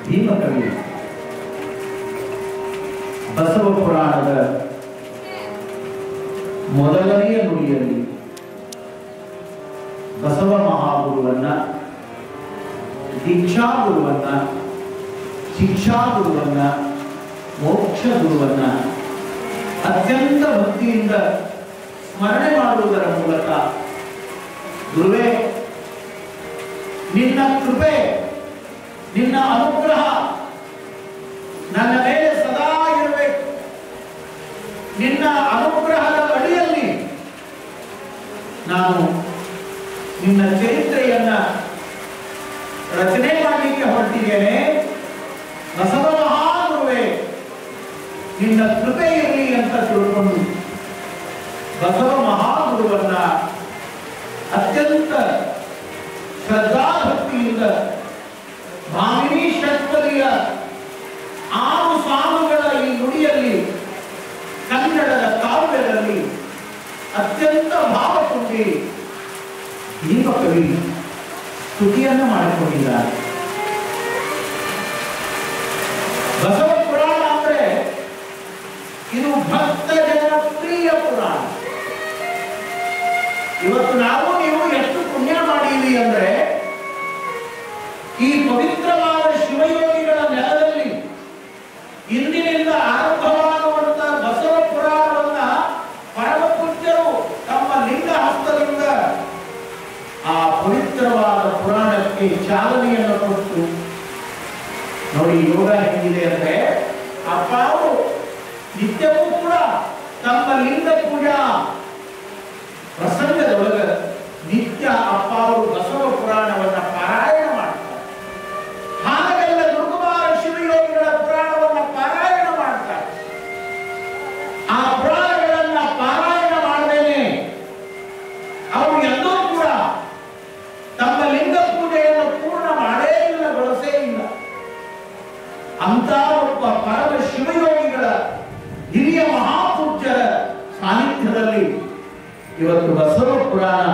ಭೀಮಕವಿ ಬಸವ ಪುರಾಣದ ಮೊದಲನೆಯ ನುಡಿಯಲ್ಲಿ ಬಸವ ಮಹಾಗುರುವನ್ನ, ದೀಕ್ಷಾ ಗುರುವನ್ನ, ಶಿಕ್ಷಾ ಗುರುವನ್ನ, ಮೋಕ್ಷ ಗುರುವನ್ನ ಅತ್ಯಂತ ಭಕ್ತಿಯಿಂದ ಸ್ಮರಣೆ ಮಾಡುವುದರ ಮೂಲಕ, ಗುರುವೇ ನಿನ್ನ ಕೃಪೆ, ನಿನ್ನ ಅನುಗ್ರಹ ನನ್ನ ಮೇಲೆ ಸದಾ ಇರಬೇಕು, ನಿನ್ನ ಅನುಗ್ರಹದ ಅಡಿಯಲ್ಲಿ ನಾನು ನಿನ್ನ ಚರಿತ್ರೆಯನ್ನ ರಚನೆ ಮಾಡಲಿಕ್ಕೆ ಹೊರಟಿದ್ದೇನೆ. ಬಸವ ಮಹಾಗುರುವೇ ನಿನ್ನ ಕೃಪೆ ಇರಲಿ ಅಂತ ತಿಳ್ಕೊಂಡು ಬಸವ ಮಹಾಗುರುವನ್ನ ಅತ್ಯಂತ ಶ್ರದ್ಧಾಭಕ್ತಿಯಿಂದ ಭಾಮಿನಿ ಷಟ್ಪದಿಯ 6 ಸಾಲುಗಳ ಈ ನುಡಿಯಲ್ಲಿ ಕನ್ನಡದ ಕಾವ್ಯದಲ್ಲಿ ಅತ್ಯಂತ ಭಾವ ತುಂಬಿ ಭೀಮಕವಿ ಸ್ತುತಿಯನ್ನು ಮಾಡಿಕೊಂಡಿದ್ದಾರೆ. ಬಸವ ಪುರಾಣ ಅಂದ್ರೆ ಇದು ಭಕ್ತ ಜನಪ್ರಿಯ ಪುರಾಣ. ಇವತ್ತು ನಾವು ನೀವು ಎಷ್ಟು ಪುಣ್ಯ ಮಾಡಿದ್ವಿ ಅಂದ್ರೆ ಈ ಪವಿತ್ರವಾದ ಶಿವಯೋಗಿಗಳ ನೆಲದಲ್ಲಿ ಇಂದಿನಿಂದ ಆರಂಭವಾಗುವಂತ ಬಸವ ಪುರಾಣವನ್ನ ಪರಮ ಪೂಜ್ಯರು ತಮ್ಮ ಲಿಂಗ ಹಸ್ತದಿಂದ ಆ ಪವಿತ್ರವಾದ ಪುರಾಣಕ್ಕೆ ಚಾಲನೆಯನ್ನು ಕೊಟ್ಟು ನೋಡಿ, ಯೋಗ ಹೇಗಿದೆ ಅಂದ್ರೆ ಅಪ್ಪ ಅವರು ನಿತ್ಯವೂ ಕೂಡ ತಮ್ಮ ಲಿಂಗ ಪೂಜಾ ಪ್ರಸಂಗದೊಳಗ ನಿತ್ಯ ಅಪ್ಪ ಅವರು ಬಸವ ಪುರಾಣವನ್ನ ಪಾರಾಯಣ ಮಾಡ್ತಾರೆ. ಹಾಗೆಲ್ಲ ದುರ್ಗುಮಾರ ಶಿವಯೋಗಿಗಳ ಪುರಾಣವನ್ನ ಪಾರಾಯಣ ಮಾಡ್ತಾರೆ. ಆ ಪುರಾಣಗಳನ್ನ ಪಾರಾಯಣ ಮಾಡದೇನೆ ಅವರು ಎಲ್ಲೂ ಕೂಡ ತಮ್ಮ ಲಿಂಗ ಪೂಜೆಯನ್ನು ಪೂರ್ಣ ಮಾಡೇ ಇಲ್ಲ, ಬಳಸೇ ಇಲ್ಲ. ಅಂತ ಒಬ್ಬ ಪರಮ ಶಿವಯೋಗಿಗಳ ಹಿರಿಯ ಮಹಾಪೂಜ್ಯರ ಸಾನ್ನಿಧ್ಯದಲ್ಲಿ ಇವತ್ತು ಬಸವ ಪುರಾಣ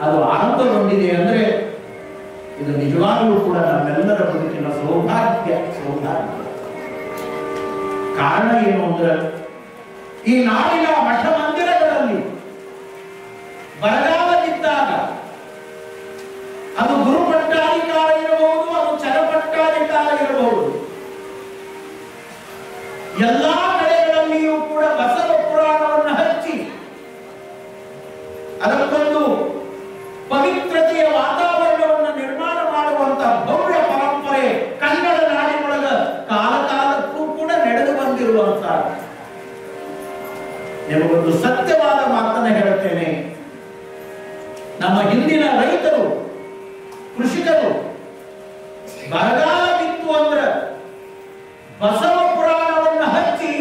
ಅದು ಆರಂಭಗೊಂಡಿದೆ ಅಂದ್ರೆ ಇದು ನಿಜವಾಗಲೂ ಕೂಡ ನಮ್ಮೆಲ್ಲರ ಬದುಕಿನ ಸೌಭಾಗ್ಯ. ಕಾರಣ ಏನು ಅಂದ್ರೆ ಈ ನಾಡಿನ ಮಠ ಮಂದಿರಗಳಲ್ಲಿ ಬರಗಾಲದಿದ್ದಾಗ ಅದು ಗುರುಪಟ್ಟಾಧಿಕಾರ ಇರಬಹುದು, ಅದು ಚರಪಟ್ಟಾಧಿಕಾರ ಇರಬಹುದು, ಎಲ್ಲಾ ಕಡೆಗಳಲ್ಲಿಯೂ ಕೂಡ ಬಸವ ಪುರಾಣವನ್ನು ಹಚ್ಚಿ ಅದಕ್ಕೊಂದು ಪವಿತ್ರತೆಯ ವಾತಾವರಣವನ್ನು ನಿರ್ಮಾಣ ಮಾಡುವಂತ ಭವ್ಯ ಪರಂಪರೆ ಕನ್ನಡ ನಾಡಿನೊಳಗ ಕಾಲಕ್ಕೂ ಕೂಡ ನಡೆದು ಬಂದಿರುವಂತ ನಿಮಗೊಂದು ಸತ್ಯವಾದ ಮಾತನ್ನ ಹೇಳುತ್ತೇನೆ. ನಮ್ಮ ಹಿಂದಿನ ರೈತರು, ಕೃಷಿಕರು ಬರಗಾಲ ಬಿತ್ತು ಅಂದ್ರೆ ಬಸವ ಪುರಾಣವನ್ನು ಹಚ್ಚಿ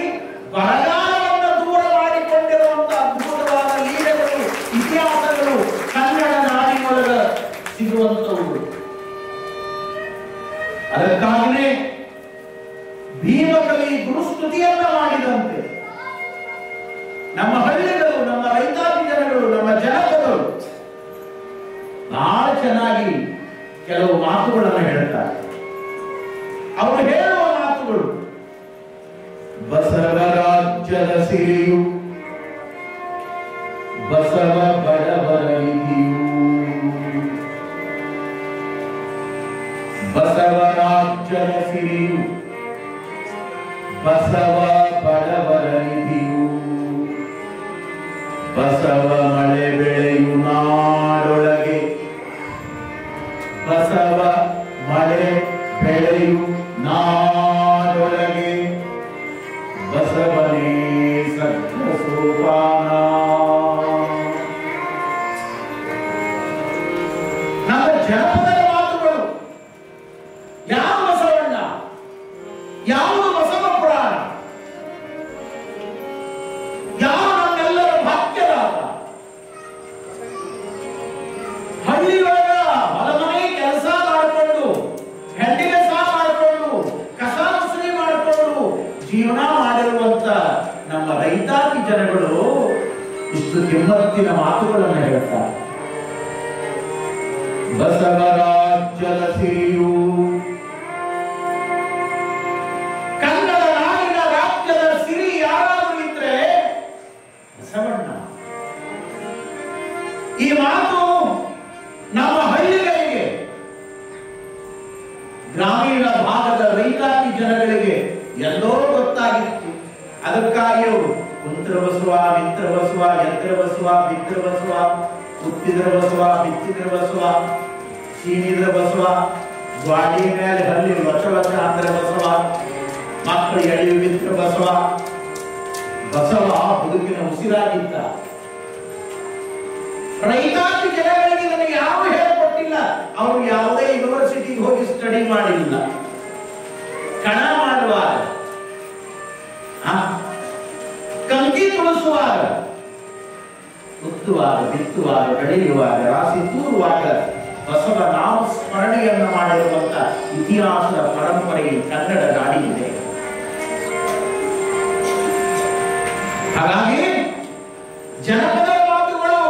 ಬರಗಾಲವನ್ನು ದೂರ ಮಾಡಿಕೊಂಡಿರುವಂತ ಅದ್ಭುತವಾದ ಲೀಲೆಗಳು, ಇತಿಹಾಸಗಳು ಕನ್ನಡ ನಾಡಿನೊಳಗ ಸಿಗುವಂತವು. ಅದಕ್ಕಾಗಿಯೇ ಭೀಮಕವಿ ಗುರುಸ್ತುತಿಯನ್ನ ಮಾಡಿದಂತೆ ನಮ್ಮ ಹಳ್ಳಿಗಳು, ನಮ್ಮ ರೈತಾಪಿ ಜನಗಳು, ನಮ್ಮ ಜನಪದರು ಬಹಳ ಚೆನ್ನಾಗಿ ಕೆಲವು ಮಾತುಗಳನ್ನು ಹೇಳ್ತಾರೆ. ಅವರು ಹೇಳುವ ಮಾತುಗಳು ಬಸವ ರಾಜ್ಯದ ಸಿರಿಯು, ಬಸವ ಬಡವರ ನಿಧಿಯು, ಬಸವ ರಾಜ್ಯದ ಸಿರಿಯು, ಬಸವ ಬಡವರ ನಿಧಿಯು, ಬಸವ ಮಳೆ ಬೆಳೆಯು ನಾಡೊಳಗೆ, ಬಸವ ಮಳೆ ಬೆಳೆಯು ನಾಡೊಳಗೆ, ಬಸವನೇ ಸತ್ಯ ಸೋಪಾನ. ನಮ್ಮ ಜನಪದರ ಮಾತುಗಳು. ಯಾವ ಬಸವಣ್ಣ, ಯಾವುದು ಬಸವ ಪುರಾಣ, ಯಾವ ನಮ್ಮೆಲ್ಲರ ಭಾಗ್ಯರಾದ ಹಳ್ಳಿಯೊಳಗ ಹೊಲಮನೆ ಕೆಲಸ ಮಾಡಿಕೊಂಡು, ಹೆಂಡಿಗೆ ಸಹ ಮಾಡಿಕೊಂಡು, ಕಸ ಮುಸ್ರಿ ಮಾಡಿಕೊಂಡು ಜೀವನ ಮಾಡಿರುವಂತ ನಮ್ಮ ರೈತಾಪಿ ಜನಗಳು ಇಷ್ಟು ಕಿಮ್ಮತ್ತಿನ ಮಾತುಗಳನ್ನು ಹೇಳ್ತಾರೆ. ಬಸವ ರಾಜ್ಯದ ಸಿರಿಯು, ಗ್ರಾಮೀಣ ಭಾಗದ ರೈತಾಪಿ ಜನಗಳಿಗೆ ಎಲ್ಲೋ ಗೊತ್ತಾಗಿತ್ತು. ಅದಕ್ಕಾಗಿ ಅವರು ಕುಂತ್ರ ಬಸವ, ಮಿತ್ರ ಬಸವ, ಯಂತ್ರ ಬಸವ, ಮಿತ್ರ ಬಸವ, ಹುಟ್ಟಿದ್ರ ಬಸವ, ಬಿತ್ತಿದ್ರ ಬಸವ, ಸೀನಿದ್ರ ಬಸವ, ಗಾಡಿ ಮೇಲೆ ಹಲ್ಲಿ ವಚವಚ ಅಂದ್ರ ಬಸವ, ಮಕ್ಕಳು ಎಳೆಯು ಮಿತ್ರ ಬಸವ. ಬಸವ ಬದುಕಿನ ಉಸಿರಾಗಿದ್ದ. ರೈತಾಪಿ ಜನಗಳಿಗೆ ಇದನ್ನು ಯಾರು ಹೇಳಿಕೊಟ್ಟಿಲ್ಲ. ಅವರು ಯಾವುದೇ ಯೂನಿವರ್ಸಿಟಿಗೆ ಹೋಗಿ ಸ್ಟಡಿ ಮಾಡಿಲ್ಲ. ಕಣ ಮಾಡುವಾಗ, ಕಂಕಿ ತುಳಿಸುವಾಗ, ಉತ್ತುವಾಗ, ಬಿತ್ತುವಾಗ, ಬೆಳೆಯುವಾಗ, ರಾಶಿ ತೂರುವಾಗ ಬಸವ ನಾಮ ಸ್ಮರಣೆಯನ್ನು ಮಾಡಿರುವಂತ ಇತಿಹಾಸದ ಪರಂಪರೆ ಕನ್ನಡ ನಾಡಿಗಿದೆ. ಹಾಗಾಗಿ ಜನಪದ ಮಾತುಗಳು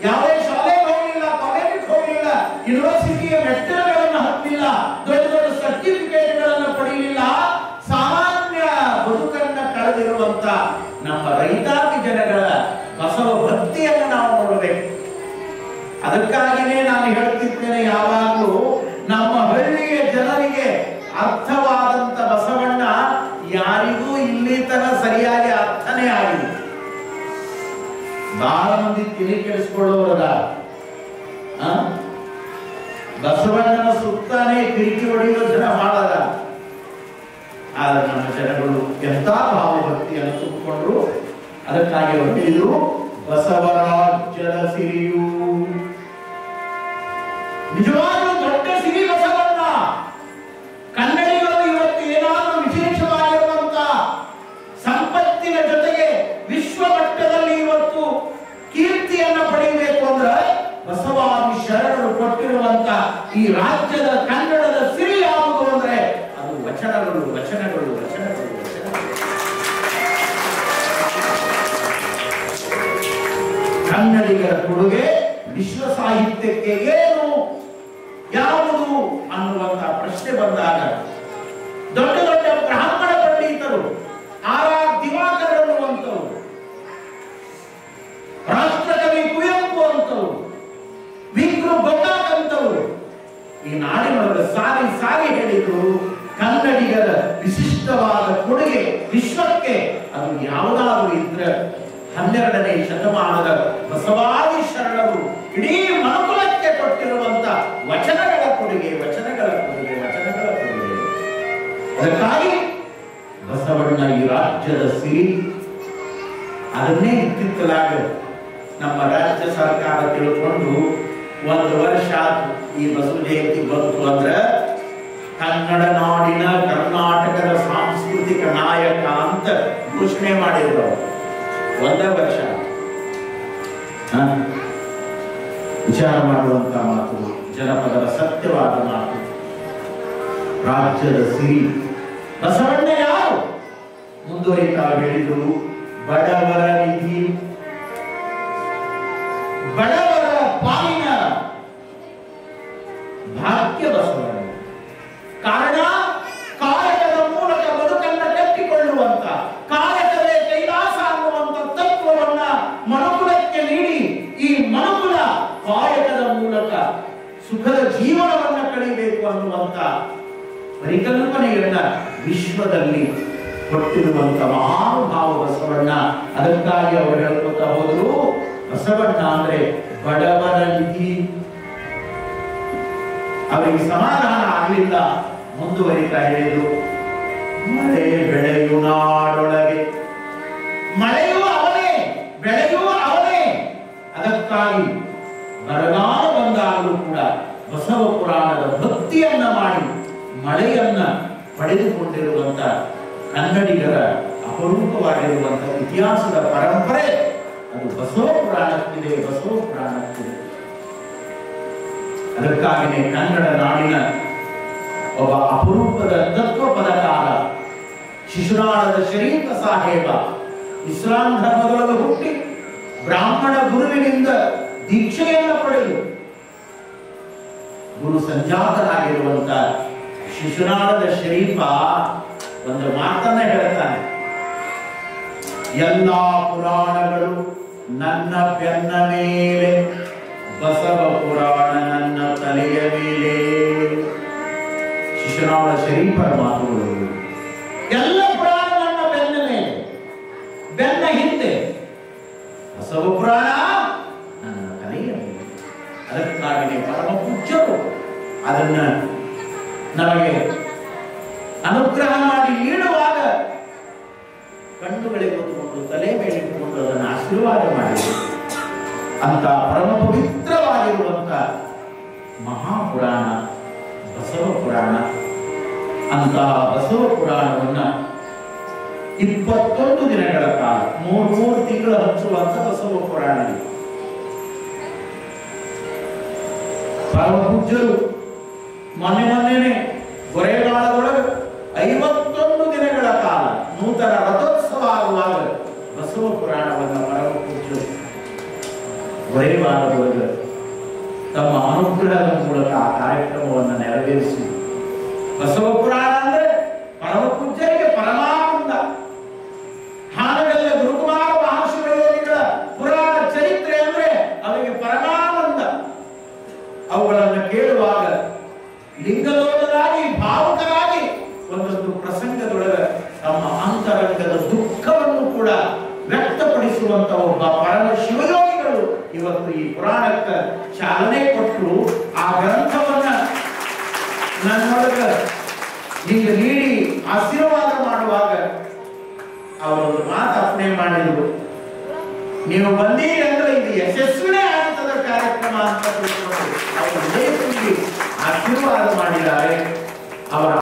ಯಾವುದೇ ಶಾಲೆಗೆ ಹೋಗಲಿಲ್ಲ, ಕಾಲೇಜಿಗೆ ಹೋಗಲಿಲ್ಲ, ಯೂನಿವರ್ಸಿಟಿಯ ಮೆಟ್ಟಲುಗಳನ್ನು ಹತ್ತಿಲ್ಲ, ದೊಡ್ಡ ದೊಡ್ಡ ಸರ್ಟಿಫಿಕೇಟ್ಗಳನ್ನು ಪಡೆಯಲಿಲ್ಲ. ಸಾಮಾನ್ಯ ಬದುಕನ್ನ ಕಳೆದಿರುವಂತ ನಮ್ಮ ರೈತಾಪಿ ಜನಗಳ ಬಸವ ಭಕ್ತಿಯನ್ನು ನಾವು ನೋಡಬೇಕು. ಅದಕ್ಕಾಗಿಯೇ ನಾನು ಹೇಳ್ತಿದ್ದೇನೆ, ಯಾವಾಗಲೂ ನಮ್ಮ ಹಳ್ಳಿಯ ಜನರಿಗೆ ಅರ್ಥವಾದಂತ ಬಸವಣ್ಣ ಯಾರಿಗೂ ಇಲ್ಲಿ ತನ ಸರಿಯಾಗಿ ಅರ್ಥನೇ ಆಗಿದೆ. ಬಹಳ ಮಂದಿ ತಿಳಿ ಕೆಡಿಸಿಕೊಳ್ಳೋರದ ಬಸವಣ್ಣನ ಸುತ್ತಾನೆ ಕಿರಿಕಿ ಹೊಡೆಯುವ ಜನ ಮಾಡಲ್ಲ. ಆದ್ರೆ ನಮ್ಮ ಜನಗಳು ಎಂತ ಭಾವಭಕ್ತಿಯನ್ನು ತುಂಬಿಕೊಂಡ್ರು. ಅದಕ್ಕಾಗಿ ಅವರು ಹೇಳಿದ್ರು, ಬಸವರಾಜ್ಯದ ಸಿರಿಯು ನಿಜವಾಗ್ಲೂ ದೊಡ್ಡ ಸಿರಿ ಬಸವಣ್ಣ. ಕನ್ನಡಿಗರು ಇವತ್ತು ಏನಾದರೂ ವಿಶೇಷವಾಗಿರುವಂತ ಸಂಪತ್ತಿನ ಜೊತೆಗೆ ವಿಶ್ವ ಮಟ್ಟದಲ್ಲಿ ಇವತ್ತು ಕೀರ್ತಿಯನ್ನ ಪಡೆಯಬೇಕು ಅಂದ್ರೆ ಬಸವಾದಿ ಶರಣರು ಕೊಟ್ಟಿರುವಂತ ಈ ರಾಜ್ಯದ ಕನ್ನಡದ ಸಿರಿ ಯಾವುದು ಅಂದ್ರೆ ಅದು ವಚನಗಳು, ವಚನಗಳು, ವಚನಗಳು, ವಚನಗಳು. ಕನ್ನಡಿಗರ ಕೊಡುಗೆ ವಿಶ್ವ ಸಾಹಿತ್ಯಕ್ಕೆ ಏನು, ಯಾವುದು ಅನ್ನುವಂತ ಪ್ರಶ್ನೆ ಬಂದಾಗ ದೊಡ್ಡ ದೊಡ್ಡ ಬ್ರಾಹ್ಮಣ ಪಂಡಿತರು, ಆರ್ ದಿವಾಕರ್ ಅನ್ನುವಂಥವ್ರು, ರಾಷ್ಟ್ರಕವಿ ಕುವೆಂಪು ಅಂತವರು, ವಿಕ್ರು ಗೋಕಾಕ್ ಅಂತವರು ಈ ನಾಡಿನೊಳಗೆ ಸಾರಿ ಸಾರಿ ಹೇಳಿದ್ರು, ಕನ್ನಡಿಗರ ವಿಶಿಷ್ಟವಾದ ಕೊಡುಗೆ ವಿಶ್ವಕ್ಕೆ ಅದು ಯಾವುದಾದ್ರೂ ಇದ್ರೆ 12ನೇ ಶತಮಾನದ ಬಸವಾದಿ ಶರಣರು ಇಡೀ ಮನುಕುಲಕ್ಕೆ ಕೊಟ್ಟಿರುವಂತ ವಚನಗಳ ಕೊಡುಗೆ, ವಚನಗಳ ಕೊಡುಗೆ, ವಚನಗಳ ಕೊಡುಗೆ. ಅದಕ್ಕಾಗಿ ಬಸವಣ್ಣ ಈ ರಾಜ್ಯದ ಸಿರಿ. ಅದನ್ನೇ ಇತ್ತಿತ್ತಲಾಗ ನಮ್ಮ ರಾಜ್ಯ ಸರ್ಕಾರ ತಿಳ್ಕೊಂಡು 1 ವರ್ಷ ಈ ಬಸವ ಜಯಂತಿ ಬಂತು ಅಂದ್ರೆ ಕನ್ನಡ ನಾಡಿನ ಕರ್ನಾಟಕದ ಸಾಂಸ್ಕೃತಿಕ ನಾಯಕ ಅಂತ ಘೋಷಣೆ ಮಾಡಿದ್ರು. 1 ವರ್ಷ ವಿಚಾರ ಮಾಡುವಂತ ಮಾತು, ಜನಪದರ ಸತ್ಯವಾದ ಮಾತು. ರಾಜ್ಯದ ಸಿರಿ ಬಸವಣ್ಣ ಯಾರು ಮುಂದುವರಿತಾ ಹೇಳಿದ್ರು, ಬಡವರ ನಿಧಿ, ಬಡವರ ಪಾಲಿನ ಭಾಗ್ಯ ಬಸವಣ್ಣ. ಕಾರಣ ಕಾಯಕದ ಮೂಲಕ ಬದುಕನ್ನ ಕಟ್ಟಿಕೊಳ್ಳುವಂತ, ಕಾಯಕವೇ ಕೈಲಾಸ ಅನ್ನುವಂತ ತತ್ವವನ್ನ ಮನುಕುಲಕ್ಕೆ ನೀಡಿ ಈ ಮನುಕುಲ ಕಾಯಕದ ಮೂಲಕ ಸುಖದ ಜೀವನವನ್ನ ಕಳೆಯಬೇಕು ಅನ್ನುವಂತ ಪರಿಕಲ್ಪನೆಯನ್ನ ವಿಶ್ವದಲ್ಲಿ ಕೊಟ್ಟಿರುವಂತ ಮಹಾನುಭಾವ ಬಸವಣ್ಣ. ಅದಕ್ಕಾಗಿ ಅವರು ಹೇಳ್ಕೊತಾ ಹೋದ್ರು, ಬಸವಣ್ಣ ಅಂದ್ರೆ ಬಡವರ ನಿಧಿ. ಅವರಿಗೆ ಸಮಾಧಾನ ಆಗಲಿಲ್ಲ, ಮುಂದುವರಿತಾ ಹೇಳಿದ್ರು, ಮಳೆ ಬೆಳೆಯು ನಾಡೊಳಗೆ, ಮಳೆಯೂ ಅವನೇ, ಬೆಳೆಯೂ ಅವನೇ. ಅದಕ್ಕಾಗಿ ಬರಗಾಲ ಬಂದಾಗಲೂ ಕೂಡ ಬಸವ ಪುರಾಣದ ಭಕ್ತಿಯನ್ನ ಮಾಡಿ ಮಳೆಯನ್ನ ಪಡೆದುಕೊಂಡಿರುವಂತ ಕನ್ನಡಿಗರ ಅಪರೂಪವಾಗಿರುವಂತ ಇತಿಹಾಸದ ಪರಂಪರೆ ಅದು ಬಸವ ಪುರಾಣಕ್ಕಿದೆ, ಬಸವ ಪುರಾಣಕ್ಕಿದೆ. ಅದಕ್ಕಾಗಿಯೇ ಕನ್ನಡ ನಾಡಿನ ಒಬ್ಬ ಅಪರೂಪದ ತತ್ವ ಪದಕಾರ ಶಿಶುನಾಳದ ಶರೀಫ ಸಾಹೇಬ ಇಸ್ಲಾಂ ಧರ್ಮದೊಳಗೆ ಹುಟ್ಟಿ ಬ್ರಾಹ್ಮಣ ಗುರುವಿನಿಂದ ದೀಕ್ಷೆಯನ್ನು ಪಡೆದು ಗುರು ಸಂಜಾತನಾಗಿರುವಂತ ಶಿಶುನಾಳದ ಶರೀಫ ಒಂದು ಮಾತನ್ನ ಹೇಳ್ತಾನೆ, ಎಲ್ಲಾ ಪುರಾಣಗಳು ನನ್ನ ಬೆನ್ನ ಮೇಲೆ, ಬಸವ ಪುರಾಣ ನನ್ನ ತಲೆಯ ಮೇಲೆ. ಶಿಶುನಾಳ ಶರೀಫರ ಮಾತುಗಳು. ಎಲ್ಲ ಪುರಾಣ ನನ್ನ ಬೆನ್ನ ಮೇಲೆ, ಬೆನ್ನ ಹಿಂದೆ ಬಸವ ಪುರಾಣ ನನ್ನ ತಲೆಯ ಮೇಲೆ. ಅದಕ್ಕಾಗಿ ಪರಮ ಪೂಜ್ಯರು ಅದನ್ನ ನಮಗೆ ಅನುಗ್ರಹ ಮಾಡಿ ನೀಡುವಾಗ ಕಣ್ಣುಗಳಿಗೆ ಹೊತ್ತುಕೊಂಡು ತಲೆ ಮೇಲೆ ಇಟ್ಟುಕೊಂಡು ಅದನ್ನು ಆಶೀರ್ವಾದ ಮಾಡಿದರು. ಅಂತ ಪರಮ ಪವಿತ್ರವಾಗಿರುವಂತ ಮಹಾಪುರಾಣ ಬಸವ ಪುರಾಣ. ಅಂತ ಬಸವ ಪುರಾಣವನ್ನ 21 ದಿನಗಳ ಕಾಲ 3 ತಿಂಗಳು ಹಚ್ಚುವಂತ ಬಸವ ಪುರಾಣ. ಪರಮ ಪೂಜ್ಯರು ಮೊನ್ನೆನೆ ಗೊರೆಗಾಲದೊಳಗೆ 51 ದಿನಗಳ ಕಾಲ ನೂತನ ರಥೋತ್ಸವ ಆಗುವಾಗ ಬಸವ ಪುರಾಣವನ್ನು ಪರಮ ಪೂಜ್ಯರು ಗೊರೆಗಾಲದೊಳಗೆ ತಮ್ಮ ಅನುಗ್ರಹದ ಮೂಲಕ ಆ ಕಾರ್ಯಕ್ರಮವನ್ನು ನೆರವೇರಿಸಿ. ಬಸವ ಪುರಾಣ ಅಂದ್ರೆ ಪರಮ ಪೂಜ್ಯರಿಗೆ ಪರಮಾನಂದ. ಹಾನಗಲ್ಲ ಗುರುಕುಮಾರ ಮಹಾಶಿವಯೋಗಿಗಳ ಪುರಾಣ ಚರಿತ್ರೆ ಅಂದ್ರೆ ಅವರಿಗೆ ಪರಮಾನಂದ. ಅವುಗಳನ್ನು ಕೇಳುವಾಗ ಲಿಂಗಲೋಲರಾಗಿ ಭಾವುಕರಾಗಿ ಒಂದೊಂದು ಪ್ರಸಂಗದೊಳಗೆ ತಮ್ಮ ಅಂತರಂಗದ ದುಃಖವನ್ನು ಕೂಡ ವ್ಯಕ್ತಪಡಿಸುವಂತ ಒಬ್ಬ ಪರಮ ಶಿವಯೋಗಿಗಳು ಇವತ್ತು ಈ ಪುರಾಣಕ್ಕೆ ಚಾಲನೆ ಕೊಟ್ಟು ಆ ಗ್ರಂಥವನ್ನ ನನ್ನೊಳಗ ಈಗ ನೀಡಿ ಆಶೀರ್ವಾದ ಮಾಡುವಾಗ ಅವರೊಂದು ಮಾತು ಅರ್ಪಣೆ ಮಾಡಿದ್ರು. ನೀವು ಬಂದೀರಿ ಅಂದ್ರೆ ಇದು ಯಶಸ್ವಿನೇ ಆಗ್ತದ ಕಾರ್ಯಕ್ರಮ ಅಂತ ತಿಳ್ಕೊಂಡು ಅವರು ಆಶೀರ್ವಾದ ಮಾಡಿದ್ದಾರೆ. ಅವರ